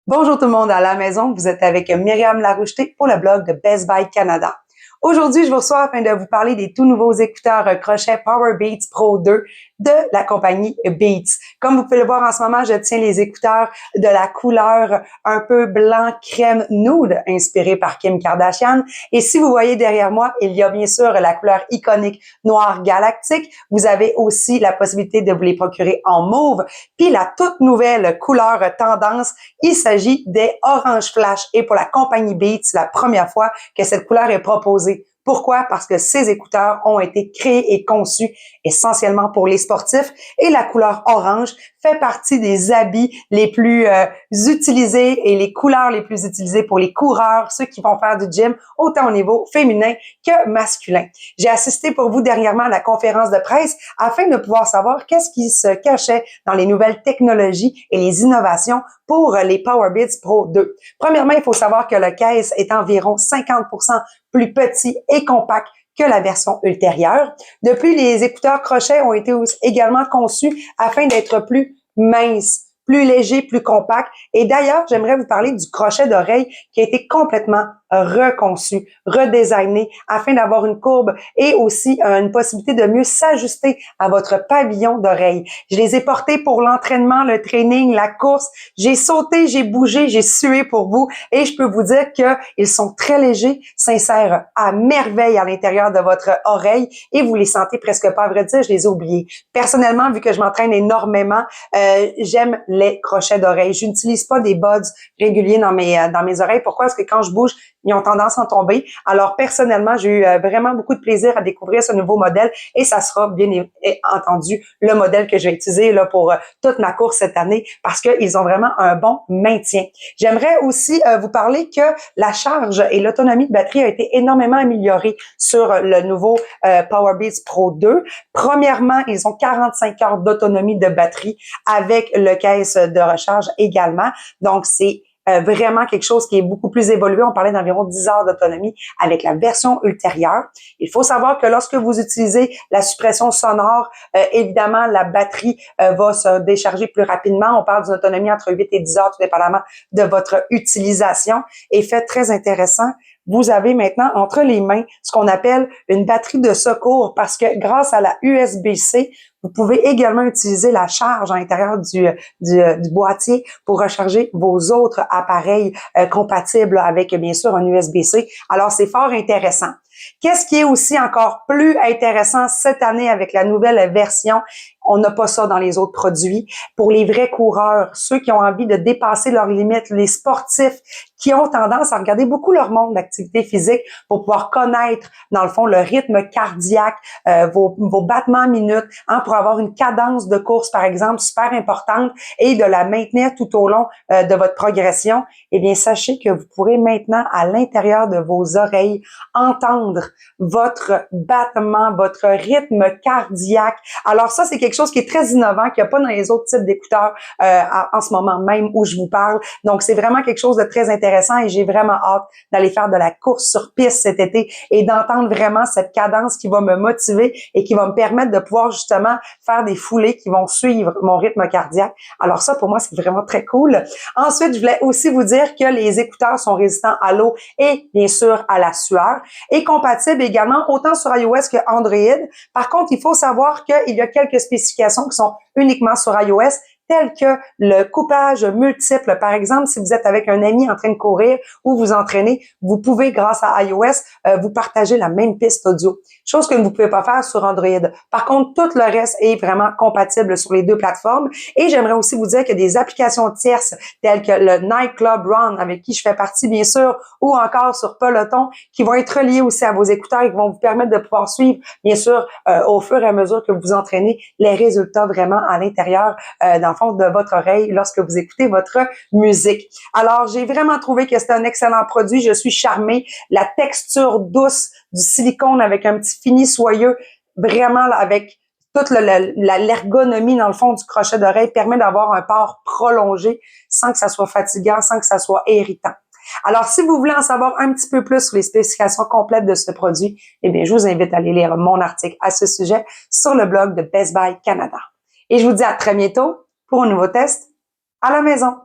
Bonjour tout le monde à la maison, vous êtes avec Myriam Laroucheté pour le blog de Best Buy Canada. Aujourd'hui, je vous reçois afin de vous parler des tout nouveaux écouteurs crochet Power Beats Pro 2 de la compagnie Beats. Comme vous pouvez le voir en ce moment, je tiens les écouteurs de la couleur un peu blanc crème nude inspirée par Kim Kardashian. Et si vous voyez derrière moi, il y a bien sûr la couleur iconique noir galactique. Vous avez aussi la possibilité de vous les procurer en mauve. Puis la toute nouvelle couleur tendance, il s'agit des Orange Flash. Et pour la compagnie Beats, c'est la première fois que cette couleur est proposée. Pourquoi? Parce que ces écouteurs ont été créés et conçus essentiellement pour les sportifs et la couleur orange fait partie des habits les plus utilisés et les couleurs les plus utilisées pour les coureurs, ceux qui vont faire du gym, autant au niveau féminin que masculin. J'ai assisté pour vous dernièrement à la conférence de presse afin de pouvoir savoir qu'est-ce qui se cachait dans les nouvelles technologies et les innovations pour les Power Beats Pro 2. Premièrement, il faut savoir que le case est environ 50% plus petit et compact que la version ultérieure. Depuis, les écouteurs crochets ont été également conçus afin d'être plus minces, plus légers, plus compacts. Et d'ailleurs, j'aimerais vous parler du crochet d'oreille qui a été complètement reconçu, redesigné afin d'avoir une courbe et aussi une possibilité de mieux s'ajuster à votre pavillon d'oreille. Je les ai portés pour l'entraînement, le training, la course. J'ai sauté, j'ai bougé, j'ai sué pour vous et je peux vous dire qu'ils sont très légers, s'insèrent à merveille à l'intérieur de votre oreille et vous les sentez presque pas. À vrai dire, je les ai oubliés. Personnellement, vu que je m'entraîne énormément, j'aime les crochets d'oreille. Je n'utilise pas des buds réguliers dans mes oreilles. Pourquoi? Parce que quand je bouge, ils ont tendance à en tomber. Alors, personnellement, j'ai eu vraiment beaucoup de plaisir à découvrir ce nouveau modèle et ça sera bien entendu le modèle que je vais utiliser là, pour toute ma course cette année parce qu'ils ont vraiment un bon maintien. J'aimerais aussi vous parler que la charge et l'autonomie de batterie a été énormément améliorée sur le nouveau Power Beats Pro 2. Premièrement, ils ont 45 heures d'autonomie de batterie avec le caisse de recharge également. Donc, c'est vraiment quelque chose qui est beaucoup plus évolué. On parlait d'environ 10 heures d'autonomie avec la version ultérieure. Il faut savoir que lorsque vous utilisez la suppression sonore, évidemment, la batterie va se décharger plus rapidement. On parle d'une autonomie entre 8 et 10 heures, tout dépendamment de votre utilisation. Et fait très intéressant, vous avez maintenant entre les mains ce qu'on appelle une batterie de secours parce que grâce à la USB-C, vous pouvez également utiliser la charge à l'intérieur du boîtier pour recharger vos autres appareils compatibles avec, bien sûr, un USB-C. Alors, c'est fort intéressant. Qu'est-ce qui est aussi encore plus intéressant cette année avec la nouvelle version? On n'a pas ça dans les autres produits. Pour les vrais coureurs, ceux qui ont envie de dépasser leurs limites, les sportifs qui ont tendance à regarder beaucoup leur monde d'activité physique pour pouvoir connaître, dans le fond, le rythme cardiaque, vos battements minutes, pour avoir une cadence de course, par exemple, super importante et de la maintenir tout au long de votre progression. Eh bien, sachez que vous pourrez maintenant, à l'intérieur de vos oreilles, entendre votre battement, votre rythme cardiaque. Alors ça, c'est quelque chose qui est très innovant, qu'il n'y a pas dans les autres types d'écouteurs en ce moment même où je vous parle. Donc, c'est vraiment quelque chose de très intéressant et j'ai vraiment hâte d'aller faire de la course sur piste cet été et d'entendre vraiment cette cadence qui va me motiver et qui va me permettre de pouvoir justement faire des foulées qui vont suivre mon rythme cardiaque. Alors ça, pour moi, c'est vraiment très cool. Ensuite, je voulais aussi vous dire que les écouteurs sont résistants à l'eau et bien sûr à la sueur et compatibles également autant sur iOS que Android. Par contre, il faut savoir qu'il y a quelques spécifications qui sont uniquement sur iOS, tels que le coupage multiple. Par exemple, si vous êtes avec un ami en train de courir ou vous entraînez, vous pouvez, grâce à iOS, vous partager la même piste audio. Chose que vous ne pouvez pas faire sur Android. Par contre, tout le reste est vraiment compatible sur les deux plateformes. Et j'aimerais aussi vous dire que des applications tierces, telles que le Nightclub Run, avec qui je fais partie, bien sûr, ou encore sur Peloton, qui vont être reliés aussi à vos écouteurs et qui vont vous permettre de pouvoir suivre, bien sûr, au fur et à mesure que vous entraînez, les résultats vraiment à l'intérieur, dans le fond de votre oreille lorsque vous écoutez votre musique. Alors, j'ai vraiment trouvé que c'est un excellent produit. Je suis charmée. La texture douce du silicone avec un petit fini soyeux, vraiment là, avec toute l'ergonomie dans le fond du crochet d'oreille permet d'avoir un port prolongé sans que ça soit fatigant, sans que ça soit irritant. Alors, si vous voulez en savoir un petit peu plus sur les spécifications complètes de ce produit, eh bien, je vous invite à aller lire mon article à ce sujet sur le blog de Best Buy Canada. Et je vous dis à très bientôt pour un nouveau test à la maison.